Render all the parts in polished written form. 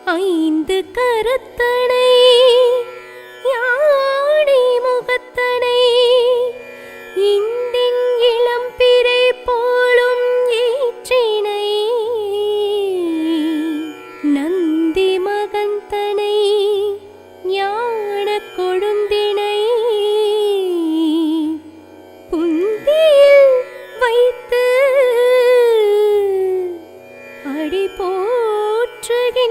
ஐந்து கரத்தனை யானை முகத்தனை இந்தின் இளம்பிறை போலும் ஏற்றினை நந்தி மகந்தனை ஞான கொழுந்தினை புந்தியில் வைத்து அடி போற்றுகின்றேனே.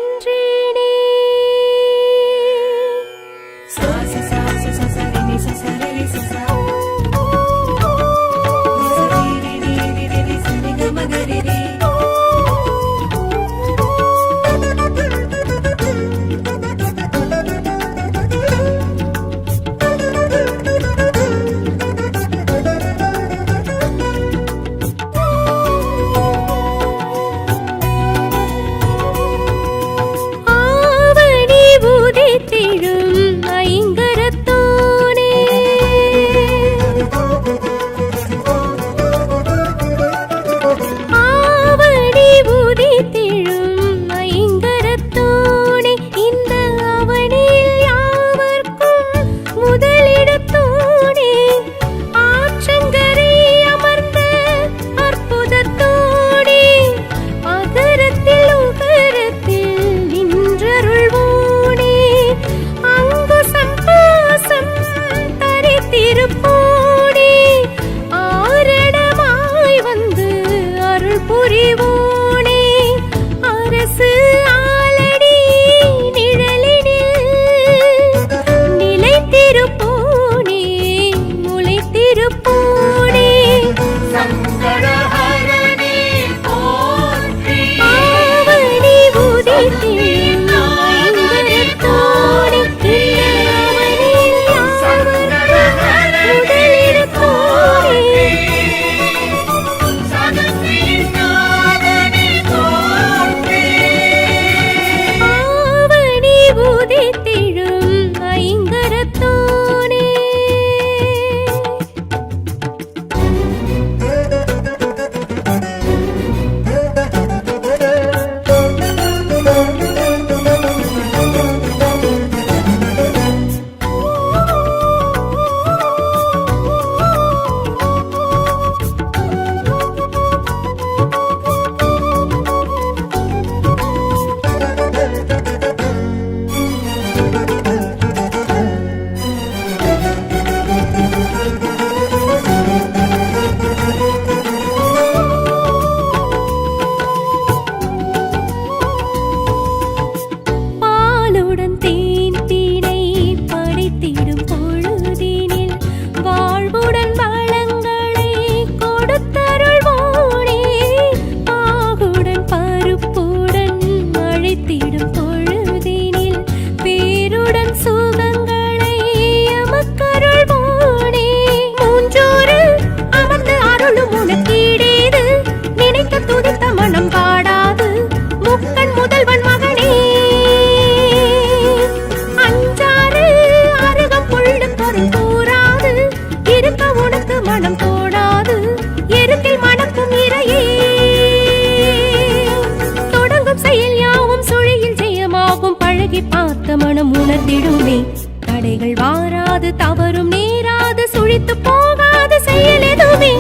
பார்த்த மனம் உணர்ந்திடுமே தடைகள் வாராது தவறும் நேராது சுழித்து போகாது செயல் எதுவுமே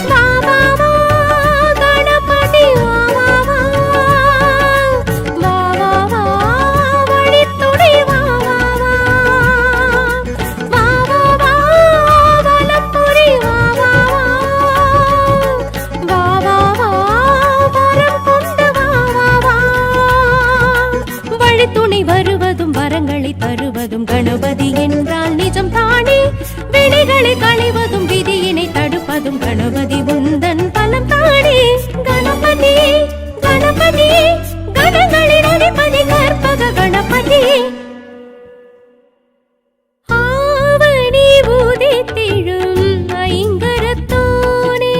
வா வா வா கணபதி வா வா வா வா வா வா வழித்துணை வா வா வா வா வா வா வலப்புரி வா வா வா வா வா வரம் கொண்டு வா வா வா வழித்துணை வருவதும் வரங்களை தருவதும் கணபதி என்றால் நிஜம் தானே வினைகளை களைவதும் விதியினை தடுப்பதும் கணபதி உந்தன் பலம் தானே கணபதி கணபதி கணங்களின் அதிபதி கற்பக கணபதி ஆவணி உதித்திடும் ஐங்கரத்தோனே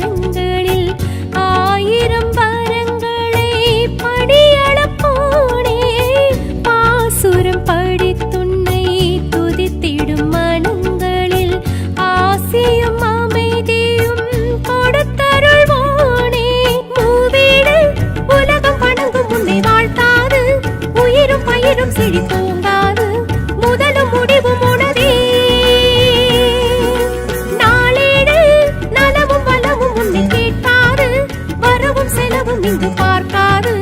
கரங்களில் 1000 வரங்களை படியளப்போனே பாசுரம் படித்துன்னை துதித்திடும் மனங்களில் ஆசியும் அமைதியும் கொடுத்தருள்வோனே மூவீடு உலகம் வணங்கும் உன்னை வாழ்த்தாது உயிரும் பயிரும் செழித்தோங்காது முதலும் முடிவும் உனதே நாளேடு நலமும் வளமும் உன்னை கேட்காது வரவும் செலவும் இங்கு பார்க்காது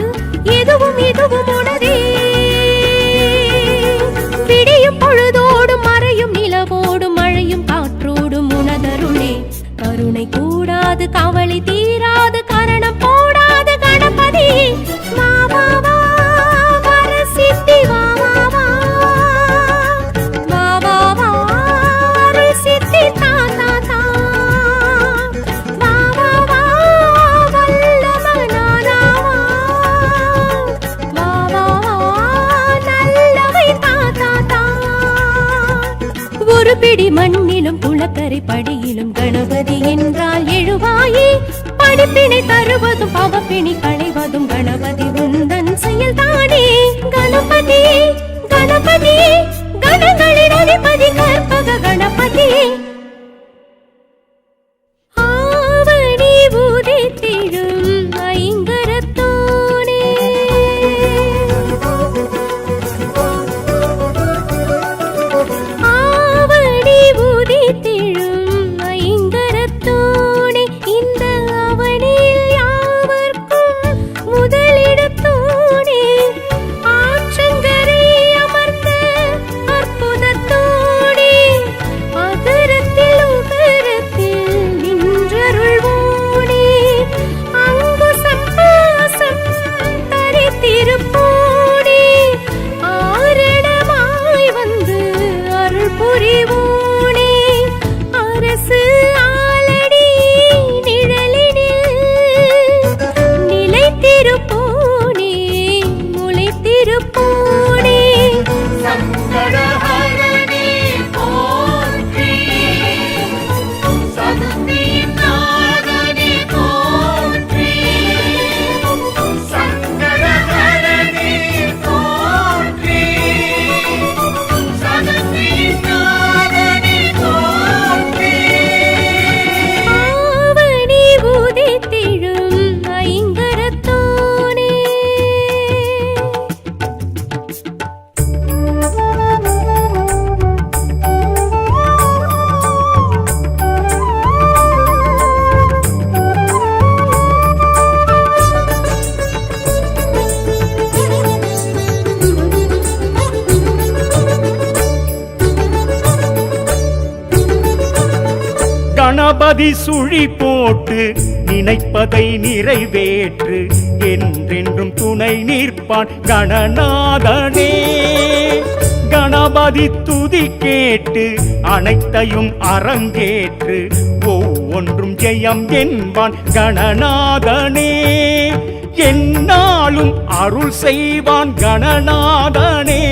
எதுவும் இதுவும் உனதே விடியும் பொழுதோடும் மறையும் நிலவோடும் மழையும் காற்றோடும் உனதருளே கருணை கூடாது கவலை தீராது கரணம் போடாது கணபதி வா வா வா வரசித்தி வா வா வா வா வா வா வரசித்தி தா தா தா வா வா வா வல்லமனானா வா வா வா நல்லவை தா தா தா ஒரு பிடி மண்ணிலும் குளக்கரை படியிலும் கணபதி என்றால் எழுவாயே படிப்பினை தருவதும் பவப்பிணி களைவதும் கணபதி உந்தன் செயல்தானே கணபதி கணபதி கணங்களின் அதிபதி கற்பக கணபதி ஆவணி உதித்திடும் ஐங்கரத்தோனே ஆவணி உதித்திடும் ஐங்கரத்தோனே இந்த அவனில் யாவர்க்கும் முதலிடத்தோனே ஆற்றங்கரை அமர்ந்த அற்புதத்தோனே அகரத்தில் உகரத்தில் நின்றருள்வோனே அங்குசம் பாசம் தரித்திருப்போனே ஆரணமாய் வந்து அருள் புரிவோனே அரசு ஆலடி நிழலினில் நிலைத்திருப்போனே முளைத்திருப்போனே சங்கடஹரணி போற்றி சதுர்த்திநாதனி போற்றி சங்கடஹரணி போற்றி சதுர்த்திநாதனி போற்றி ஆவணி உதித்திடும் ஐங்கரத்தோனே கணபதி சுழி போட்டு நினைப்பதை நிறைவேற்று என்றென்றும் துணை நிற்பான் கணநாதனே கணபதி துதி கேட்டு அனைத்தையும் அரங்கேற்று ஒவ்வொன்றும் ஜெயம் என்பான் கணநாதனே என்னாலும் அருள் செய்வான் கணநாதனே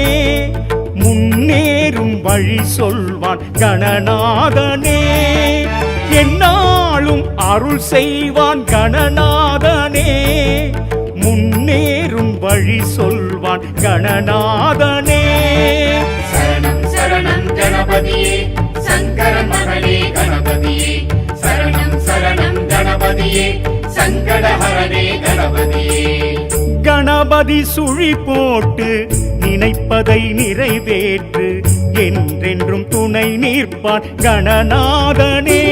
முன்னேறும் வழி சொல்வான் கணநாதனே என்னாலும் அருள் செய்வான் கணநாதனே முன்னேறும் வழி சொல்வான் கணநாதனே சரணம் சரணம் கணபதியே சங்கரன் மகனே கணபதியே சரணம் சரணம் கணபதியே சங்கடஹரணே கணபதியே கணபதி சுழி போட்டு நினைப்பதை நிறைவேற்று என்றென்றும் துணை நிற்பான் கணநாதனே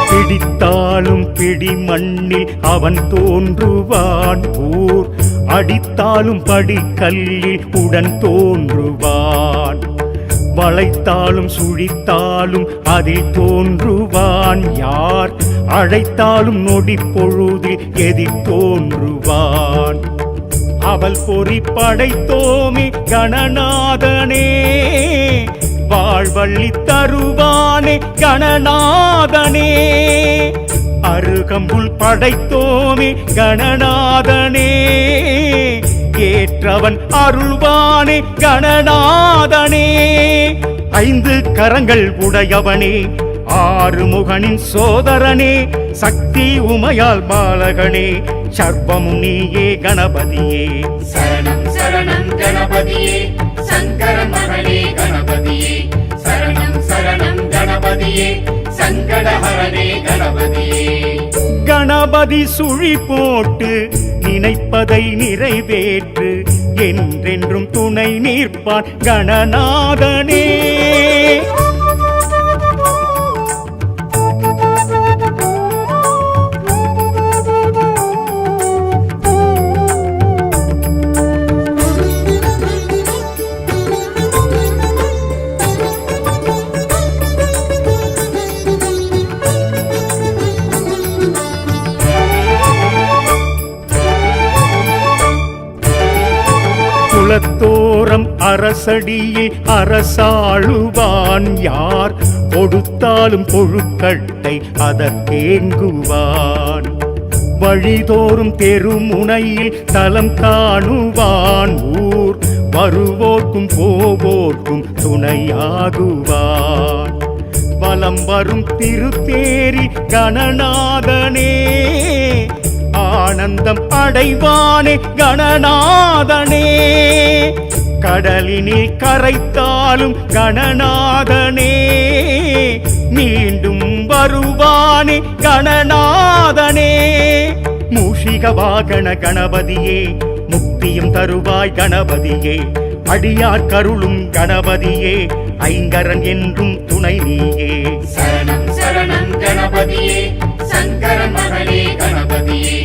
பிடித்தாலும் பிடி மண்ணில் அவன் தோன்றுவான் ஊர் அடித்தாலும் படிக்கல்லில் உடன் தோன்றுவான் வளைத்தாலும் சுழித்தாலும் அதில் தோன்றுவான் யார் அழைத்தாலும் நொடி பொழுதில் எதிர் தோன்றுவான் அவள் பொறி படைத்தோமே கணநாதனே, வாழ்வள்ளி தருவானே கணநாதனே. அருகம்புல் படைத்தோமே கணநாதனே, ஏற்றவன் அருள்வானே கணநாதனே. ஐந்து கரங்கள் உடையவனே, ஆறுமுகனின் சோதரனே, சக்தி உமையால் பாலகனே, சர்வமும் நீயே கணபதியே. சரணம் சரணம் கணபதியே, சங்கரன் மகனே கணபதியே. சரணம் சரணம் கணபதியே, சங்கடஹரனே கணபதியே. கணபதி சுழி போட்டு நினைப்பதை நிறைவேற்று, என்றென்றும் துணை நிற்பான் கணநாதனே. குலத்தோரம் அரசடியில் அரசாளுவான் யார், கொடுத்தாலும் கொழுக்கட்டை அதற்கேங்குவான். வழிதோறும் தெருமுனையில் தலம் காணுவான் ஊர், வருவோர்க்கும் போவோர்க்கும் துணையாகுவான். வலம் வரும் திருத்தேரி கணநாதனே, ஆனந்தம் அடைவானே கணநாதனே. கடலினில் கரைத்தாலும் கணநாதனே, மீண்டும் வருவானே கணநாதனே. மூஷிக வாகன கணபதியே, முக்தியும் தருவாய் கணபதியே. அடியார் கருளும் கணபதியே, ஐங்கரன் என்றும் துணை நீயே. சரணம் சரணம் கணபதியே, சங்கரன் மகனே கணபதியே.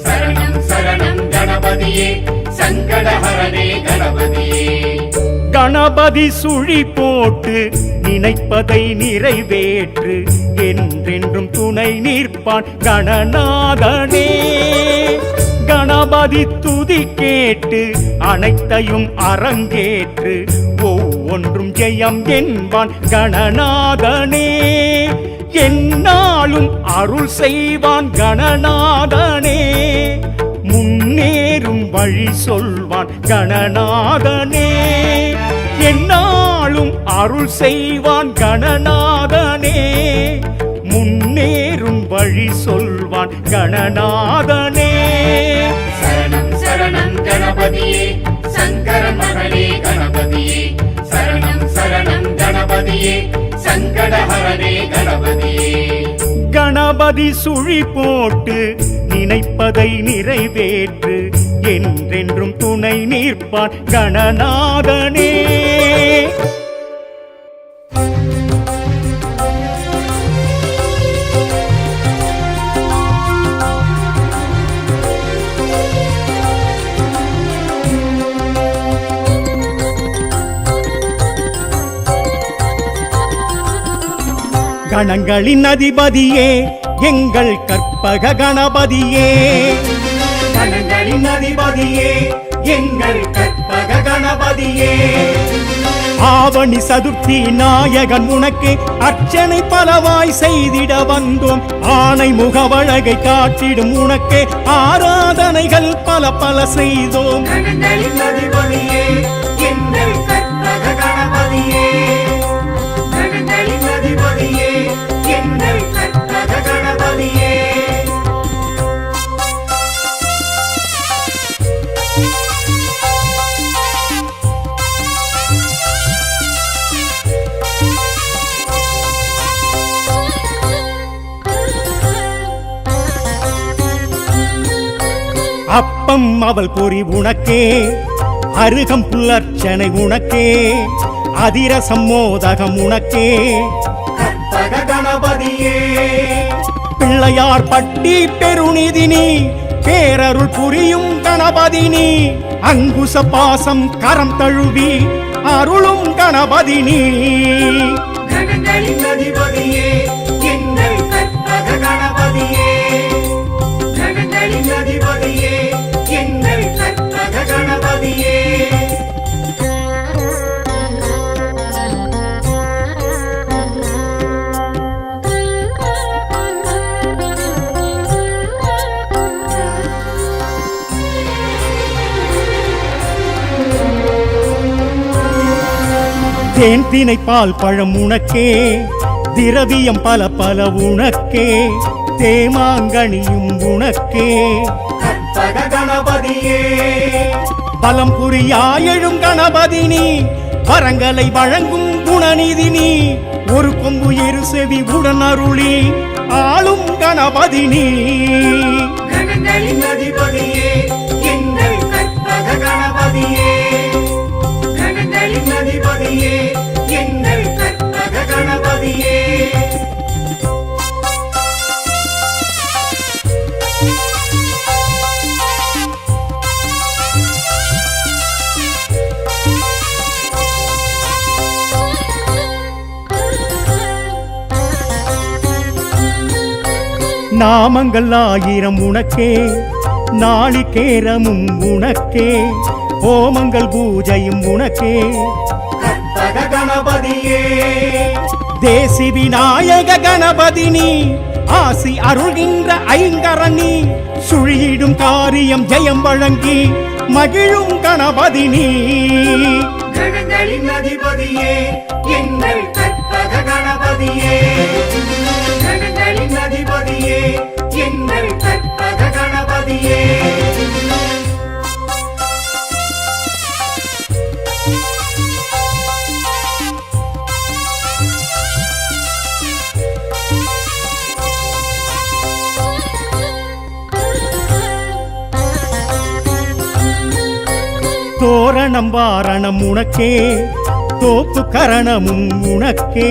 சரணம் சரணம் கணபதியே, சங்கடஹரனே கணபதியே. கணபதி சுழி போட்டு நினைப்பதை நிறைவேற்று, என்றென்றும் துணை நிற்பான் கணநாதனே. கணபதி துதி கேட்டு அனைத்தையும் அரங்கேற்று, ஒவ்வொன்றும் ஜெயம் என்பான் கணநாதனே. என்னாலும் அருள் செய்வான் கணநாதனே, முன்னேறும் வழி சொல்வான் கணநாதனே. என்னாலும் அருள் செய்வான் கணநாதனே, முன்னேறும் வழி சொல்வான் கணநாதனே. சரணம் சரணம் கணபதியே, சங்கரன் மகனே கணபதியே. சரணம் சரணம் கணபதியே, சங்கடஹரனே கணபதியே. கணபதி சுழி போட்டு நினைப்பதை நிறைவேற்று, என்றென்றும் துணை நிற்பான் கணநாதனே. கணங்களின் அதிபதியே, எங்கள் கற்பக கணபதியே. கணங்களின் அதிபதியே, எங்கள் கற்பக கணபதியே. ஆவணி சதுர்த்தி நாயகன் உனக்கு அர்ச்சனை பலவாய் செய்திட வந்தோம். ஆணை முகவழகை காட்டிடும் உனக்கு ஆராதனைகள் பல பல செய்தோம். கணங்களின் அதிபதியே, எங்கள் கற்பக கணபதியே. கணங்களின் அதிபதியே, எங்கள் கற்பக கணபதியே. அப்பம் அவள் பொறி உனக்கே, அருகம் புல்லர்ச்சனை உனக்கே, அதிரசம் மோதகம் உனக்கே கற்பக கணபதியே. பிள்ளையார் பட்டி பெருநிதினி, பேரருள் புரியும் கணபதினி. அங்குச பாசம் கரம் தழுவி அருளும் கணபதினி. கணங்களின் அதிபதியே, எங்கள் கற்பக கணபதியே. கணங்களின் அதிபதியே, எங்கள் கற்பக தேன் தினை பால் பழம் உனக்கே திரவியம் பல பல உனக்கே தேமாங்கனியும் உனக்கே கற்பக கணபதியே பலம் புரியாயெழும் கணபதி நீ வரங்களை வழங்கும் குணநிதி நீ ஒரு கொம்பு இரு செவி உடன் அருளி ஆளும் கணபதி நீ கணங்களின் அதிபதியே எங்கள் கற்பக கணபதியே கணங்களின் அதிபதியே எங்கள் கற்பக கணபதியே நாமங்கள் ஆயிரம் உனக்கே நாளிகேரமும் உனக்கே ஹோமங்கள் பூஜையும் உனக்கே கற்பக கணபதியே தேசி விநாயக கணபதி நீ ஆசி அருள்கின்ற ஐங்கரணி சுழியிடும் காரியம் ஜெயம் வழங்கி மகிழும் கணபதி நீ கணங்களின் அதிபதியே எங்கள் கற்பக கணபதியே கணங்களின் அதிபதியே எங்கள் கற்பக கணபதியே தோரணம் வாரணம் உனக்கே தோப்பு கரணமும் உனக்கே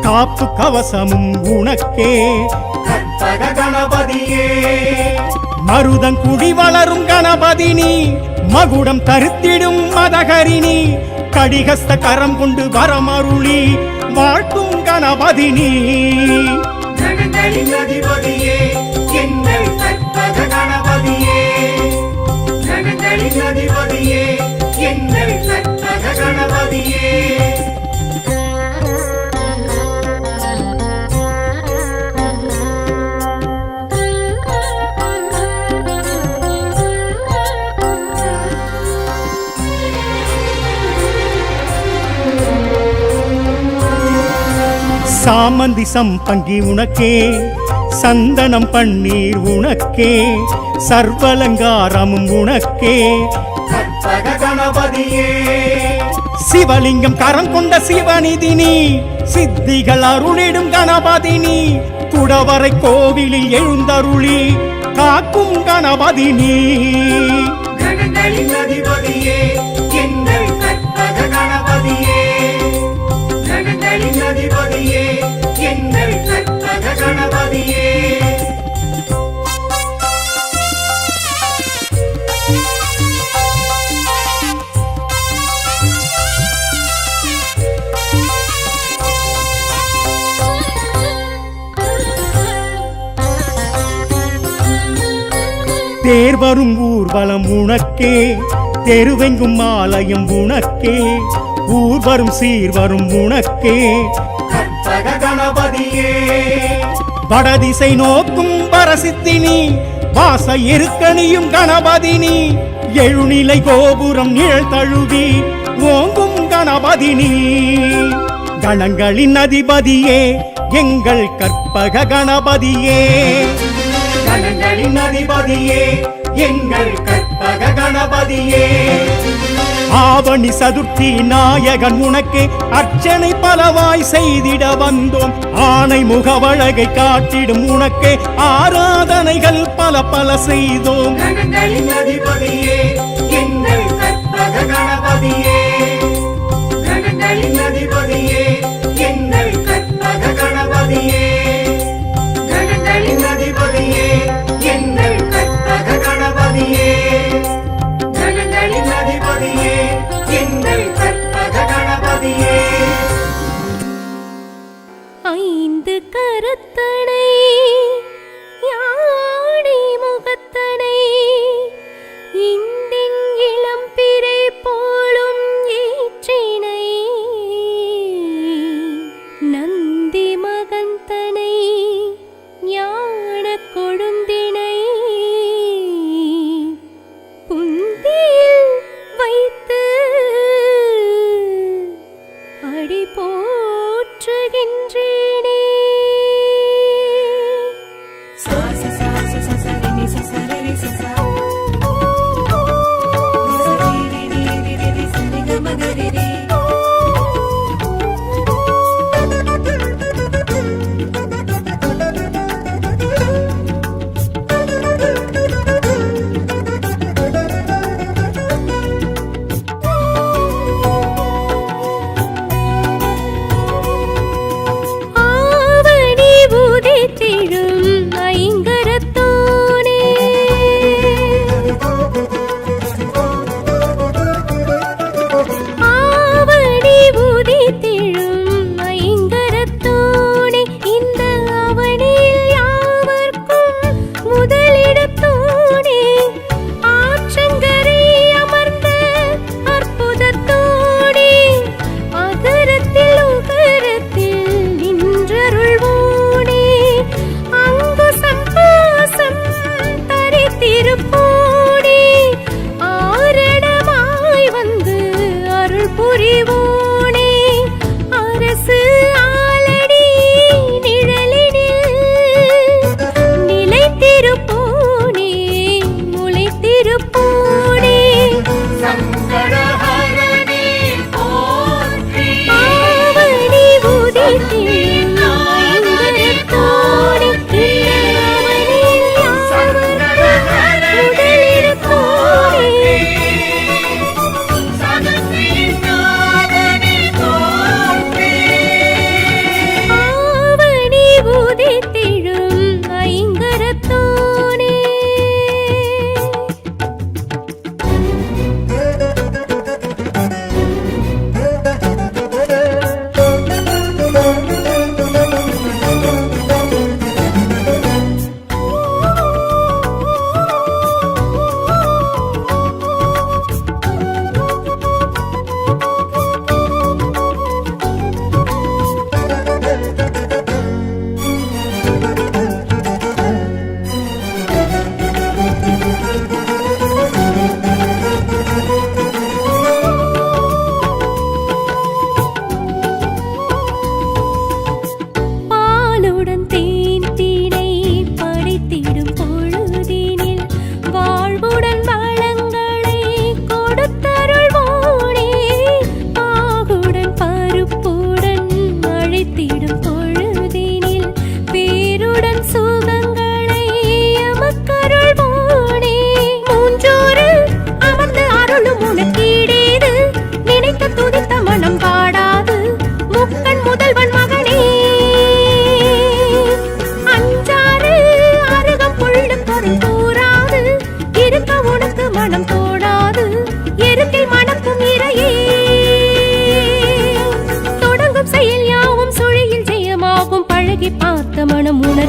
காப்பு கவசமும் உனக்கே கற்பக கணபதியே மருதங்குடி வளரும் கணபதி நீ மகுடம் தருத்திடும் மதகரிணி கடிகஸ்த கரம் கொண்டு வரமருளி வாழ்த்தும் கணபதி நீ கணங்களின் அதிபதியே எங்கள் கற்பக கணபதியே கணங்களின் அதிபதியே எங்கள் கற்பக கணபதியே சாமந்தி சம்பங்கி உனக்கே சந்தனம் பன்னீர் உனக்கே சர்வலங்காரமும் உனக்கே கற்பக கணபதியே சிவலிங்கம் கரம் கொண்ட சிவநிதி நீ சித்திகள் அருளிடும் கணபதி நீ குடவரை கோவிலில் எழுந்தருளி காக்கும் கணபதி நீ கணங்களின் அதிபதியே எங்கள் கற்பக கணபதியே கணங்களின் அதிபதியே எங்கள் கற்பக கணபதியே தேர் வரும் ஊர்வலம் உனக்கே தெருவெங்கும் ஆலயம் உனக்கே ஊர் வரும் சீர் வரும் உனக்கே கற்பக கணபதியே வடதிசை நோக்கும் பரசித்தினி வாச இருக்கணியும் கணபதினி எழுநிலை கோபுரம் நிழல் தழுவி ஓங்கும் கணபதினி கணங்களின் அதிபதியே எங்கள் கற்பக கணபதியே கணங்களின் அதிபதியே எங்கள் கற்பக கணபதியே ஆவணி சதுர்த்தி நாயகன் உனக்கே அர்ச்சனை பலவாய் செய்திட வந்தோம் ஆனை முகவழகை காட்டிடும் உனக்கே ஆராதனைகள் பல பல செய்தோம் கணங்களின் அதிபதியே எங்கள் கற்பக கணபதியே கணங்களின் அதிபதியே எங்கள் கற்பக கணபதியே கணங்களின் அதிபதியே எங்கள் கற்பக கணபதியே கணங்களின் அதிபதியே எங்கள் கற்பக கணபதியே ஐந்து கரத்தனை யானை முகத்தனை இந்தின் இளம்பிறை போலும் ஈற்றினை நந்தி மகந்தனை ஞான கொழுந்தினை புந்தியில் வைத்து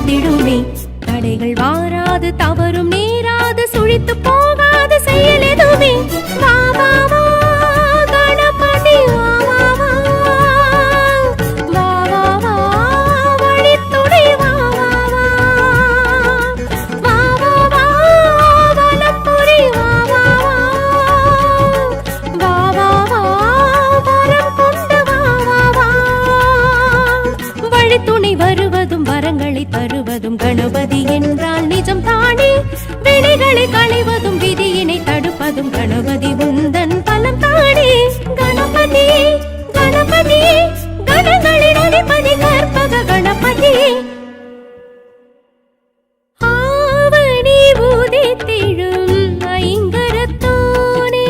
நடந்திடுமே. தடைகள் வாராது, தவறும் நேராது, சுழித்து போகாது செயல் எதுவுமே. வா வா வா கணபதி வா வா வா, வா வா வா வழித்துணை வா வா வா, வா வா வா வலம்புரி வா வா வா, வா வா வா வரம் கொண்டு வா வா வா. வழித்துணை வருவதும் வரங்களை தருவதும் கணபதி என்றால் நிஜம் தானே. வினைகளை களைவதும் விதியினை தடுப்பதும் கணபதி உந்தன் பலம் தானே. கணபதி கணபதி கணங்களின் அதிபதி கற்பக கணபதி. ஆவணி உதித்திடும் ஐங்கரத்தோனே.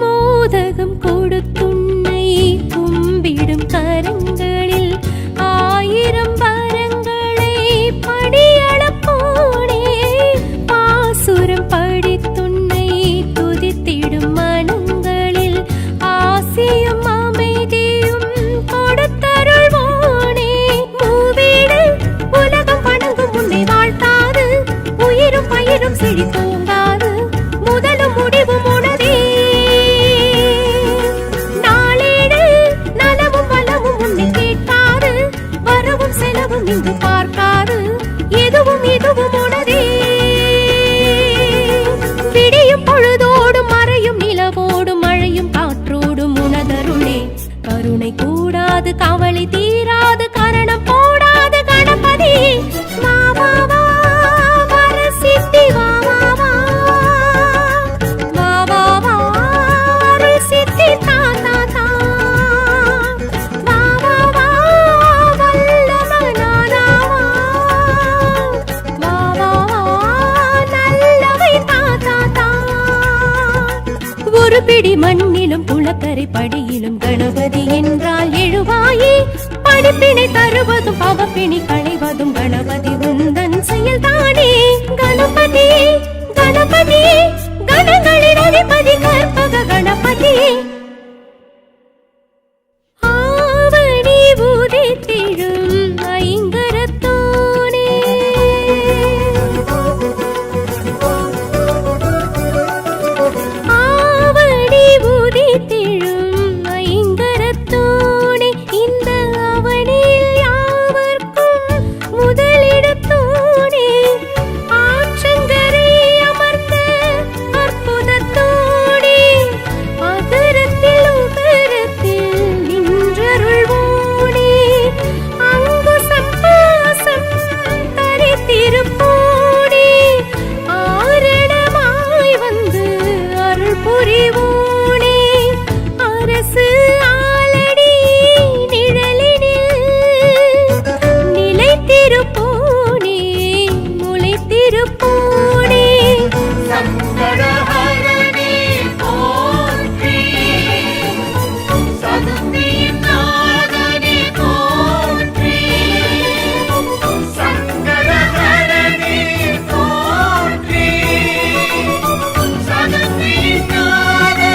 மோதகம் கொடுத்துன்னை கும்பிடும் கரங்களில் ஆயிரம் வரங்களை படியளப்போனே. பாசுரம் படித்துன்னை துதித்திடும் மனங்களில் ஆசியும் அமைதியும் கொடுத்தருள்வோனே. மூவீடு உலகம் வணங்கும் உன்னை வாழ்த்தாது, உயிரும் பயிரும் செழித்தோங்காது, முதலும் முடிவும் உனதே. நாளேடு நலமும் வளமும் உன்னை கேட்காது, வரவும் செலவும் இங்கு பார்க்காது, எதுவும் இதுவும் உனதே. விடியும் பொழுதோடும் மறையும் நிலவோடும் மழையும் காற்றோடும் உனதருளே. கருணை கூடாது, கவலை தீராது, கரணம் போடாது கணபதி. வா வா வா வரசித்தி வா வா வா, வா வா வா அருள் சித்தி தா தா தா, வா வா வா வல்லவனானா வா, வா வா வா நல்லவை தா தா தா. ஒரு பிடி மண்ணிலும் குளக்கரை படியிலும் கணபதி என்றால் எழுவாயே. படிப்பினை தருவதும் பவப்பிணி களைவதும் கணபதி உந்தன் செயல் தானே. கணபதி கணபதி கணங்களின் அதிபதி கற்பக கணபதி. ஆவணி உதித்திடும் ஐங்கரத்தோனே. ஆவணி உதித்திடும் ஐங்கரத்தோனே. இந்த அவனில் யாவர்க்கும் முதலிடத்தோனே. ஆற்றங்கரை அமர்ந்த அற்புதத்தோனே. அகரத்தில் உகரத்தில் நின்றருள்வோனே. அங்குசம் பாசம் தரித்திருப்போனே. ஆரணமாய் வந்து அருள் புரிவோனே. அரசு ஆலடி நிழலினில் நிலைத்திருப்போனே, முளைத்திருப்போனே. சங்கடஹரணி போற்றி, சதுர்த்தியின் நாதனி போற்றி. சங்கடஹரணி போற்றி, சதுர்த்தியின் நாதனி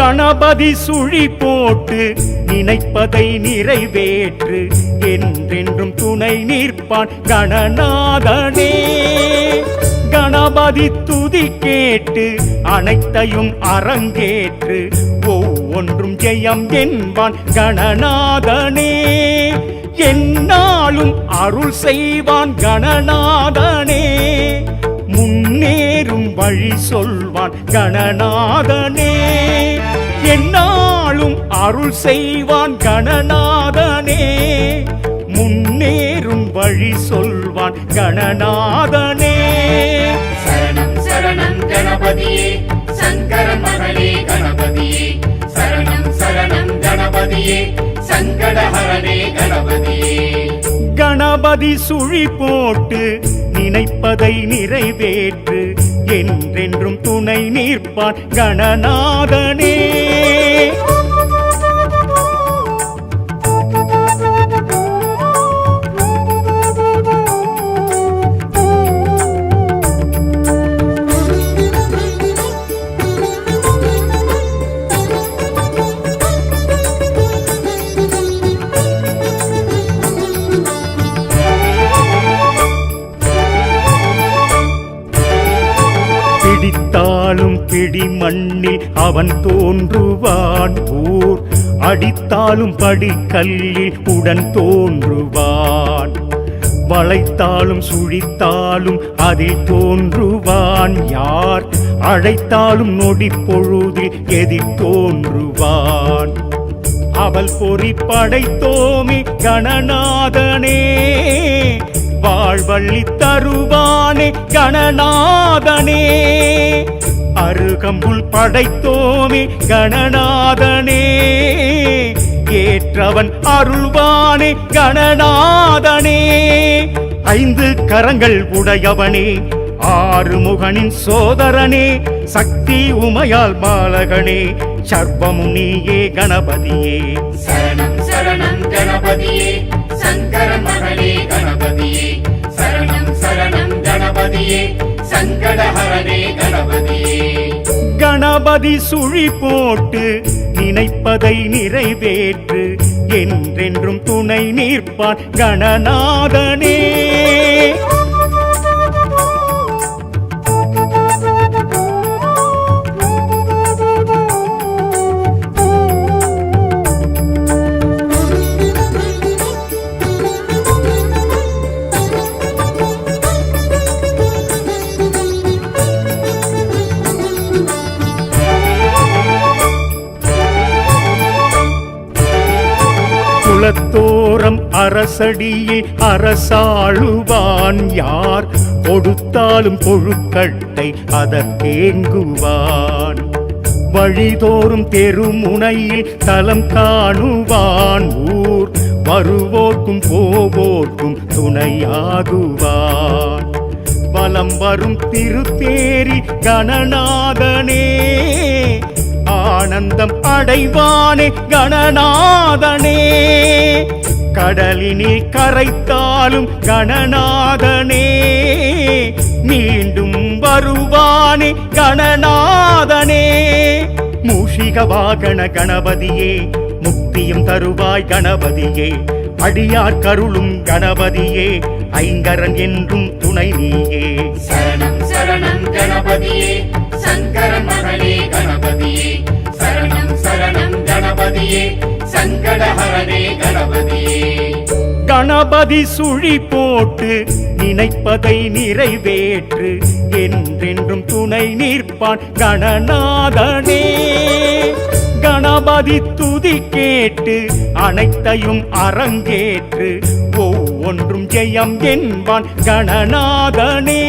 கணபதி சுழி போட்டு நினைப்பதை நிறைவேற்று என்றென்றும் துணை நிற்பான் கணநாதனே. கணபதி துதி கேட்டு அனைத்தையும் அரங்கேற்று ஒவ்வொன்றும் ஜெயம் என்பான் கணநாதனே. என்னாலும் அருள் செய்வான் கணநாதனே. முன்னேறும் வழி சொல்வான் கணநாதனே. என்னாலும் அருள் செய்வான் கணநாதனே. முன்னேறும் வழி சொல்வான் கணநாதனே. சரணம் சரணம் கணபதியே சங்கரன் மகளே கணபதியே. சரணம் சரணம் கணபதியே சங்கடஹரனே கணபதியே. கணபதி சுழி போட்டு நினைப்பதை நிறைவேற்று என்றென்றும் துணை நிற்பான் கணநாதனே. பிடித்தாலும் பிடி மண்ணில் அவன் தோன்றுவான். ஊர் அடித்தாலும் படிக்கல்லில் உடன் தோன்றுவான். வளைத்தாலும் சுழித்தாலும் அதில் தோன்றுவான். யார் அழைத்தாலும் நொடி பொழுதில் எதிர் தோன்றுவான். அவள் பொறி படைத்தோமே கணநாதனே. வாழ்வள்ளி தருவானே கணநாதனே. அருகம்புல் படைத்தோமே கணநாதனே. ஏற்றவன் அருள்வானே கணநாதனே. 5 கரங்கள் உடையவனே ஆறுமுகனின் சோதரனே. சக்தி உமையால் பாலகனே சர்வமும் நீயே கணபதியே. சரணம் சரணம் கணபதியே சங்கரன் மகளே கணபதியே. சரணம் சரணம் கணபதியே சங்கடஹரனே கணபதியே. கணபதி சுழி போட்டு நினைப்பதை நிறைவேற்று என்றென்றும் துணை நிற்பான் கணநாதனே. குலத்தோரம் அரசடியில் அரசாளுவான். யார் கொடுத்தாலும் கொழுக்கட்டை அதற்கேங்குவான். வழிதோறும் தெருமுனையில் தலம் காணுவான். ஊர் வருவோர்க்கும் போவோர்க்கும் துணையாகுவான். வலம் வரும் திருத்தேரி கணநாதனே. ஆனந்தம் அடைவானே கணநாதனே. கடலினில் கரைத்தாலும் கணநாதனே. மீண்டும் வருவானே கணநாதனே. மூஷிக வாகன கணபதியே முக்தியும் தருவாய் கணபதியே. அடியார் கருளும் கணபதியே ஐங்கரன் என்றும் துணை நீயே. சரணம் சரணம் கணபதியே சங்கரன் மகளே கணபதியே. சரணம் சரணம் கணபதியே சங்கடஹரனே கணபதியே. கணபதி சுழி போட்டு நினைப்பதை நிறைவேற்று என்றென்றும் துணை நிற்பான் கணநாதனே. கணபதி துதி கேட்டு அனைத்தையும் அரங்கேற்று ஒவ்வொன்றும் ஜெயம் என்பான் கணநாதனே.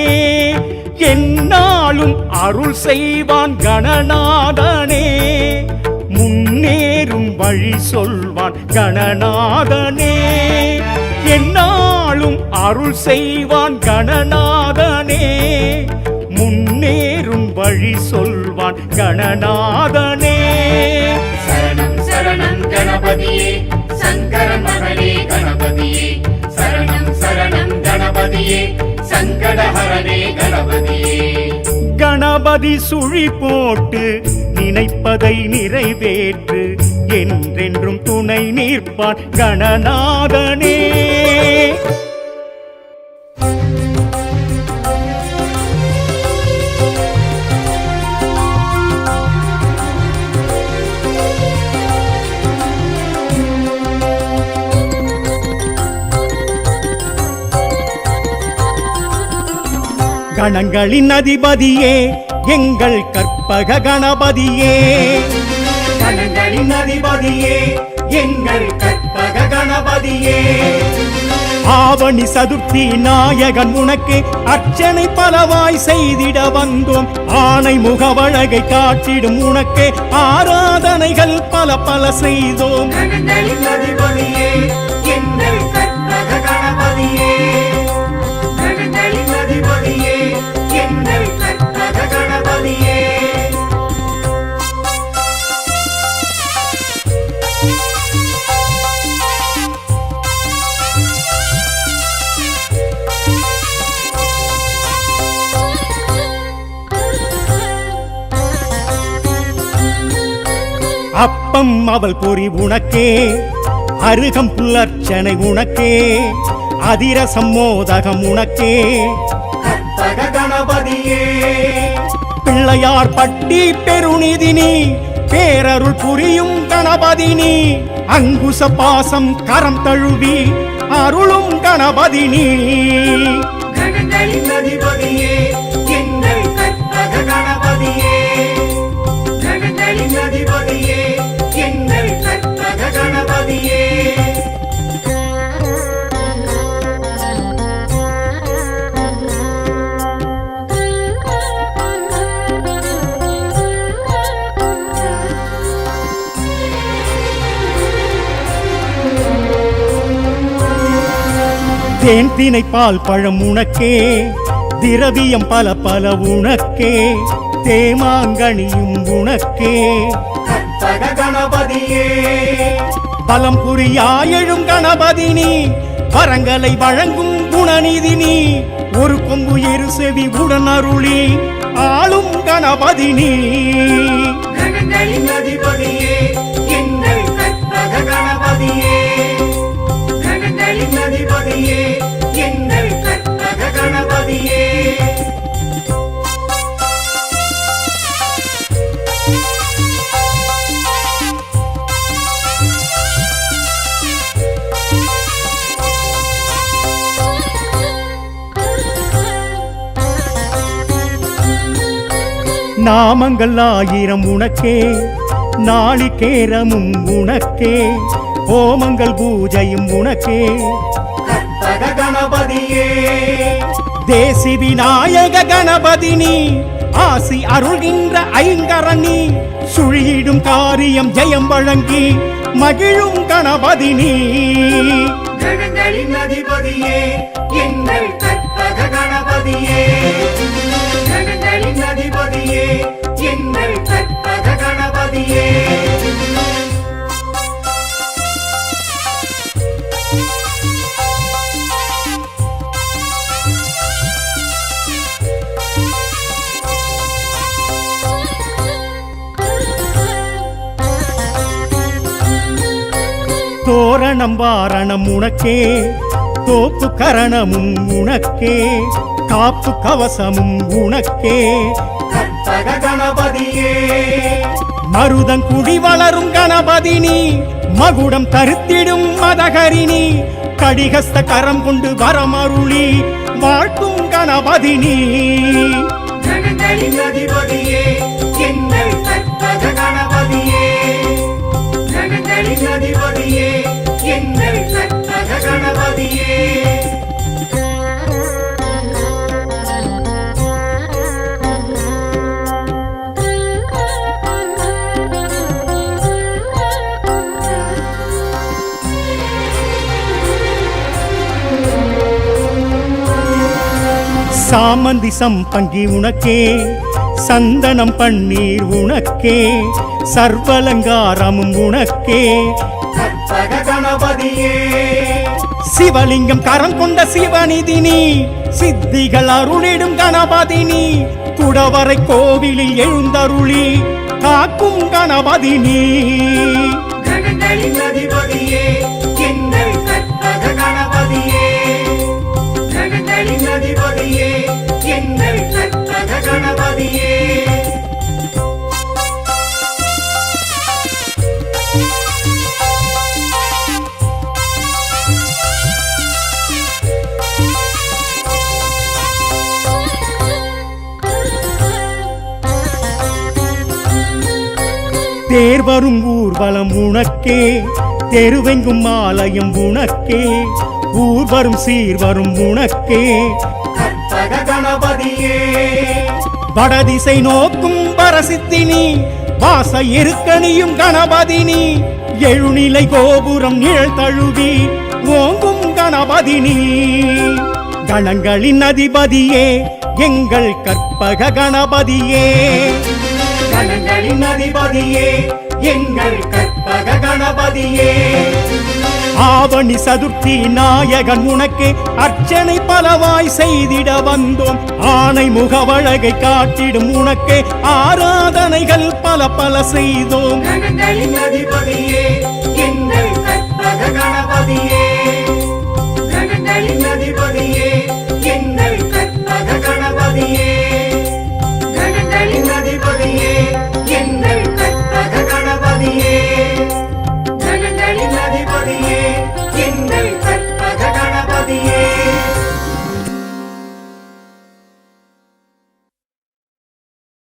என்னாலும் அருள் செய்வான் கணநாதனே. முன்னேறும் வழி சொல்வான் கணநாதனே. என்னாலும் அருள் செய்வான் கணநாதனே. முன்னேறும் வழி சொல்வான் கணநாதனே. சரணம் சரணம் கணபதியே சங்கரன் மகளே கணபதியே. சரணம் சரணம் கணபதியே சங்கடஹரனே கணபதியே. கணபதி சுழி போட்டு நினைப்பதை நிறைவேற்று என்றென்றும் துணை நிற்பான் கணநாதனே. கணங்களின் அதிபதியே எங்கள் கற்பக கணபதியே. கணங்களின் அதிபதியே எங்கள் கற்பக கணபதியே. ஆவணி சதுர்த்தி நாயகன் உனக்கு அர்ச்சனை பலவாய் செய்திட வந்தோம். ஆணை முகவழகை காட்டிடும் உனக்கு ஆராதனைகள் பல பல செய்தோம். கணங்களின் அதிபதியே எங்கள் கற்பக கணபதியே. கணங்களின் அதிபதியே எங்கள் கற்பக கணபதியே. அப்பம் அவள் பொறி உனக்கே, அருகம் புல்லர்ச்சனை உனக்கே, அதிரசம் மோதகம் உனக்கே. கற்பக கணபதியே பிள்ளையார் பட்டி பெருநிதினி, பேரருள் புரியும் கணபதினி. அங்குச பாசம் கரம் தழுவி அருளும் கணபதினி. கணங்களின் அதிபதியே எங்கள் கற்பக கணபதியே. கணங்களின் அதிபதியே எங்கள் கற்பக கணபதியே. தேன் தினை பால் பழம் உனக்கே, திரவியம் பல பல உனக்கே, தேமாங்கனியும் உனக்கே. கற்பக கணபதியே பலம் புரியாயெழும் கணபதினி, வரங்களை வழங்கும் குணநிதினி. ஒரு கொம்பு இரு செவி உடன் அருளி ஆளும் கணபதினி. கணங்களின் அதிபதியே எங்கள் கற்பக கணபதியே. கணங்களின் அதிபதியே எங்கள் கற்பக கணபதியே. நாமங்கள் ஆயிரம் உனக்கே, நாளிகேரமும் உனக்கே, ஹோமங்கள் பூஜையும் உனக்கே. கற்பக கணபதியே தேசி விநாயக கணபதினி, ஆசி அருள்கின்ற ஐங்கரணி. சுழியிடும் காரியம் ஜெயம் வழங்கி மகிழும் கணபதினி. கணங்களின் அதிபதியே எங்கள் கற்பக கணபதியே. கணங்களின் அதிபதியே எங்கள் கற்பக கணபதியே. தோரணம் வாரணம் உனக்கே, தோப்பு கரணமும் உனக்கே, காப்பு கவசமும் உனக்கே. கற்பக கணபதியே மருதங்குடி வளரும் கணபதினி, மகுடம் தருத்திடும் மதகரிணி. கடிகஸ்த கரம் கொண்டு வரமருளி வாழ்த்தும் கணபதினி. கணங்களின் அதிபதியே எங்கள் கற்பக கணபதியே. கணங்களின் அதிபதியே எங்கள் கற்பக கணபதியே. சாமந்தி சம்பங்கி உனக்கே, சந்தனம் பன்னீர் உனக்கே, சர்வலங்காரமும் உனக்கே. கற்பக கணபதியே சிவலிங்கம் கரம் கொண்ட சிவநிதினி, சித்திகள் அருளிடும் கணபதினி. குடவரை கோவிலில் எழுந்தருளி காக்கும் கணபதி நீ கணங்களின் அதிபதியே எங்கள் கற்பக கணபதியே கணங்களின் அதிபதியே எங்கள் கற்பக கணபதியே தேர் வரும் ஊர்வலம் உனக்கே தெருவெங்கும் ஆலயம் உனக்கே ஊர் வரும் சீர் வரும் உனக்கே கற்பக கணபதியே வடதிசை நோக்கும் பரசித்தினி வாச இருக்கணியும் கணபதினி எழுநிலை கோபுரம் நிழல் தழுவி ஓங்கும் கணபதினி கணங்களின் அதிபதியே எங்கள் கற்பக கணபதியே கணங்களின் அதிபதியே எங்கள் கற்பக கணபதியே ஆவணி சதுர்த்தி நாயகன் உனக்கு அர்ச்சனை பலவாய் செய்திட வந்தோம் ஆனை முகவழகை காட்டிடும் உனக்கு ஆராதனைகள் பல பல செய்தோம் கணங்களின் அதிபதியே எங்கள் கற்பக கணபதியே